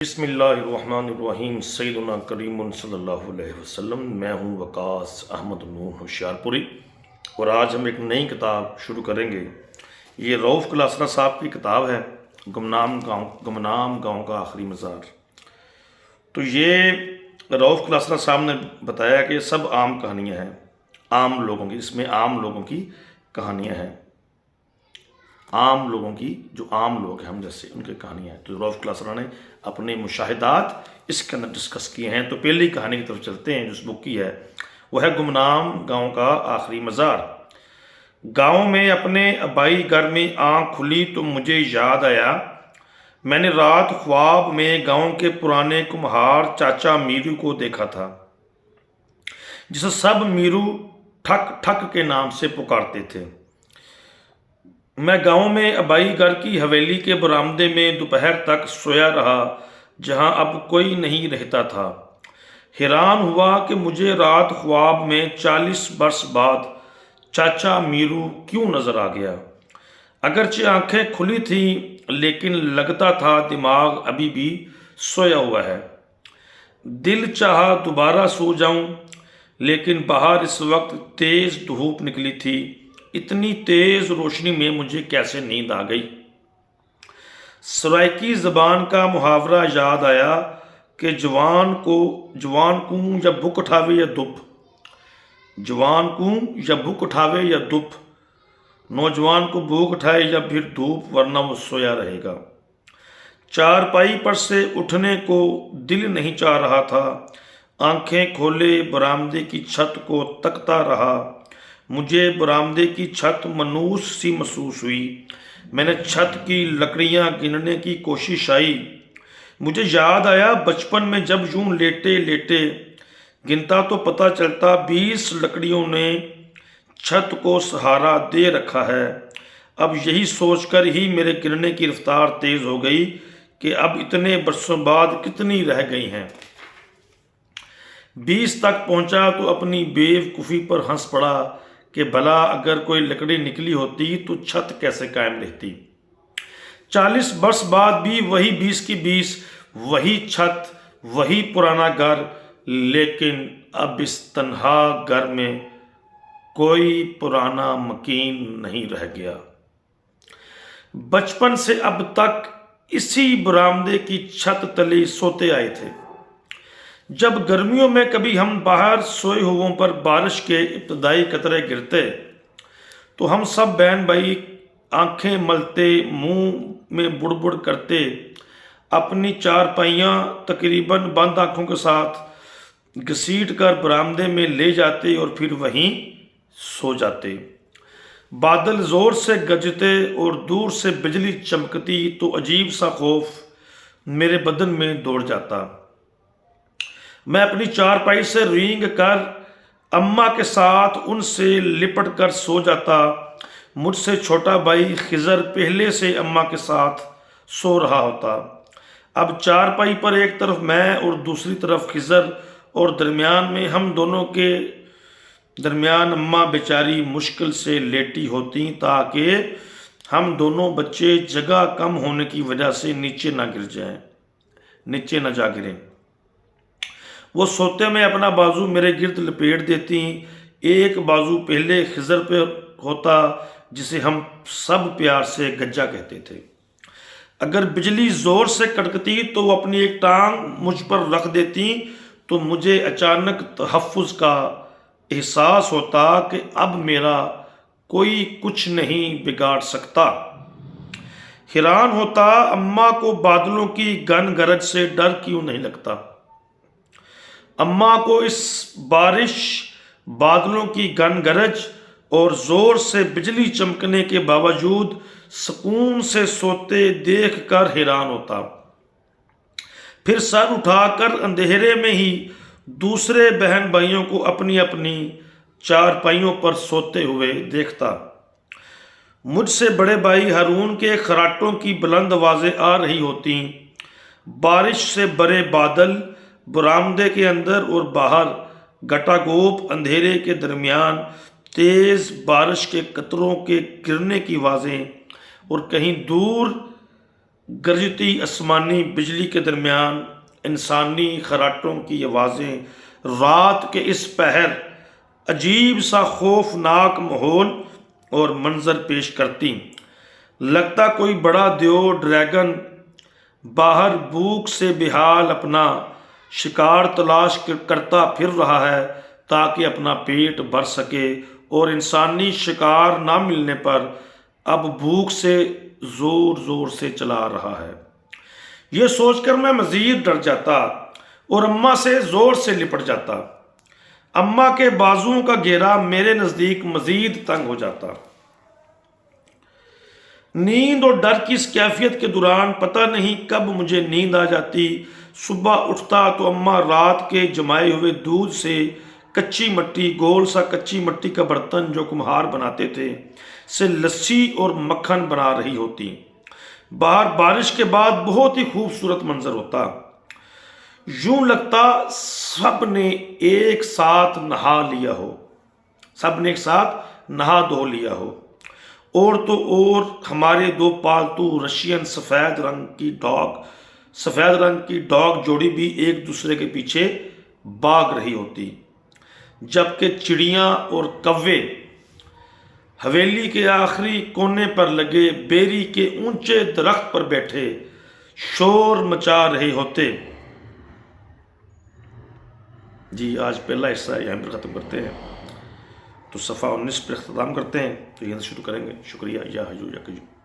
بسم اللہ الرحمن الرحیم سیدنا کریم صلی اللہ علیہ وسلم۔ میں ہوں وقاص احمد نور ہوشیارپوری اور آج ہم ایک نئی کتاب شروع کریں گے۔ یہ رؤف کلاسرا صاحب کی کتاب ہے گمنام گاؤں کا آخری مزار۔ تو یہ رؤف کلاسرا صاحب نے بتایا کہ یہ سب عام کہانیاں ہیں، عام لوگوں کی، اس میں عام لوگوں کی کہانیاں ہیں، عام لوگوں کی، جو عام لوگ ہیں ہم جیسے، ان کی کہانیاں ہیں۔ تو رؤف کلاسرا نے اپنے مشاہدات اس کے اندر ڈسکس کیے ہیں۔ تو پہلی کہانی کی طرف چلتے ہیں جو اس بک کی ہے، وہ ہے گمنام گاؤں کا آخری مزار۔ گاؤں میں اپنے آبائی گھر میں آنکھ کھلی تو مجھے یاد آیا، میں نے رات خواب میں گاؤں کے پرانے کمہار چاچا میرو کو دیکھا تھا، جسے سب میرو ٹھک ٹھک کے نام سے پکارتے تھے۔ میں گاؤں میں آبائی گھر کی حویلی کے برآمدے میں دوپہر تک سویا رہا، جہاں اب کوئی نہیں رہتا تھا۔ حیران ہوا کہ مجھے رات خواب میں 40 برس بعد چاچا میرو کیوں نظر آ گیا۔ اگرچہ آنکھیں کھلی تھیں لیکن لگتا تھا دماغ ابھی بھی سویا ہوا ہے۔ دل چاہا دوبارہ سو جاؤں، لیکن باہر اس وقت تیز دھوپ نکلی تھی۔ اتنی تیز روشنی میں مجھے کیسے نیند آ گئی۔ سرائیکی زبان کا محاورہ یاد آیا کہ جوان کو یا بھوک اٹھاوے یا دپ، جوان کو یا بھوک اٹھاوے یا دپ، نوجوان کو بھوک اٹھائے یا پھر دھوپ، ورنہ وہ سویا رہے گا۔ چارپائی پر سے اٹھنے کو دل نہیں چاہ رہا تھا۔ آنکھیں کھولے برآمدے کی چھت کو تکتا رہا۔ مجھے برآمدے کی چھت منوس سی محسوس ہوئی۔ میں نے چھت کی لکڑیاں گننے کی کوشش آئی۔ مجھے یاد آیا بچپن میں جب یوں لیٹے لیٹے گنتا تو پتہ چلتا 20 لکڑیوں نے چھت کو سہارا دے رکھا ہے۔ اب یہی سوچ کر ہی میرے گننے کی رفتار تیز ہو گئی کہ اب اتنے برسوں بعد کتنی رہ گئی ہیں۔ 20 تک پہنچا تو اپنی بیوقوفی پر ہنس پڑا کہ بھلا اگر کوئی لکڑی نکلی ہوتی تو چھت کیسے قائم رہتی۔ 40 برس بعد بھی وہی 20 کی 20، وہی چھت، وہی پرانا گھر، لیکن اب اس تنہا گھر میں کوئی پرانا مکین نہیں رہ گیا۔ بچپن سے اب تک اسی برآمدے کی چھت تلے سوتے آئے تھے۔ جب گرمیوں میں کبھی ہم باہر سوئے ہوئوں پر بارش کے ابتدائی قطرے گرتے تو ہم سب بہن بھائی آنکھیں ملتے، منہ میں بڑبڑ کرتے، اپنی چارپائیاں تقریباً بند آنکھوں کے ساتھ گھسیٹ کر برآمدے میں لے جاتے اور پھر وہیں سو جاتے۔ بادل زور سے گرجتے اور دور سے بجلی چمکتی تو عجیب سا خوف میرے بدن میں دوڑ جاتا۔ میں اپنی چارپائی سے رینگ کر اماں کے ساتھ ان سے لپٹ کر سو جاتا۔ مجھ سے چھوٹا بھائی خضر پہلے سے اماں کے ساتھ سو رہا ہوتا۔ اب چارپائی پر ایک طرف میں اور دوسری طرف خضر، اور درمیان میں ہم دونوں کے درمیان اماں بیچاری مشکل سے لیٹی ہوتی تاکہ ہم دونوں بچے جگہ کم ہونے کی وجہ سے نیچے نہ جا گریں۔ وہ سوتے میں اپنا بازو میرے گرد لپیٹ دیتی۔ ایک بازو پہلے خضر پہ ہوتا، جسے ہم سب پیار سے گجا کہتے تھے۔ اگر بجلی زور سے کڑکتی تو وہ اپنی ایک ٹانگ مجھ پر رکھ دیتی تو مجھے اچانک تحفظ کا احساس ہوتا کہ اب میرا کوئی کچھ نہیں بگاڑ سکتا۔ حیران ہوتا اماں کو بادلوں کی گن گرج سے ڈر کیوں نہیں لگتا۔ اماں کو اس بارش، بادلوں کی گن گرج اور زور سے بجلی چمکنے کے باوجود سکون سے سوتے دیکھ کر حیران ہوتا۔ پھر سر اٹھا کر اندھیرے میں ہی دوسرے بہن بھائیوں کو اپنی اپنی چارپائیوں پر سوتے ہوئے دیکھتا۔ مجھ سے بڑے بھائی ہارون کے خراٹوں کی بلند آوازیں آ رہی ہوتیں۔ بارش سے بھرے بادل برآمدے کے اندر اور باہر، گٹا گوپ اندھیرے کے درمیان، تیز بارش کے قطروں کے گرنے کی آوازیں، اور کہیں دور گرجتی آسمانی بجلی کے درمیان انسانی خراٹوں کی آوازیں رات کے اس پہر عجیب سا خوفناک ماحول اور منظر پیش کرتی۔ لگتا کوئی بڑا دیو ڈریگن باہر بھوک سے بحال اپنا شکار تلاش کرتا پھر رہا ہے تاکہ اپنا پیٹ بھر سکے، اور انسانی شکار نہ ملنے پر اب بھوک سے زور زور سے چلا رہا ہے۔ یہ سوچ کر میں مزید ڈر جاتا اور اماں سے زور سے لپٹ جاتا۔ اماں کے بازوؤں کا گھیرا میرے نزدیک مزید تنگ ہو جاتا۔ نیند اور ڈر کی اس کیفیت کے دوران پتہ نہیں کب مجھے نیند آ جاتی۔ صبح اٹھتا تو اماں رات کے جمائے ہوئے دودھ سے کچی مٹی، گول سا کچی مٹی کا برتن جو کمہار بناتے تھے، سے لسی اور مکھن بنا رہی ہوتی۔ باہر بارش کے بعد بہت ہی خوبصورت منظر ہوتا، یوں لگتا سب نے ایک ساتھ نہا لیا ہو، سب نے ایک ساتھ نہا دھو لیا ہو۔ اور تو اور ہمارے دو پالتو رشین سفید رنگ کی ڈاگ جوڑی بھی ایک دوسرے کے پیچھے بھاگ رہی ہوتی، جبکہ چڑیاں اور کوے حویلی کے آخری کونے پر لگے بیری کے اونچے درخت پر بیٹھے شور مچا رہے ہوتے۔ جی آج پہلا حصہ یہاں پر ختم کرتے ہیں، تو صفحہ 19 پر اختتام کرتے ہیں، تو یہاں سے شروع کریں گے۔ شکریہ۔ یا حیو یا قیوم۔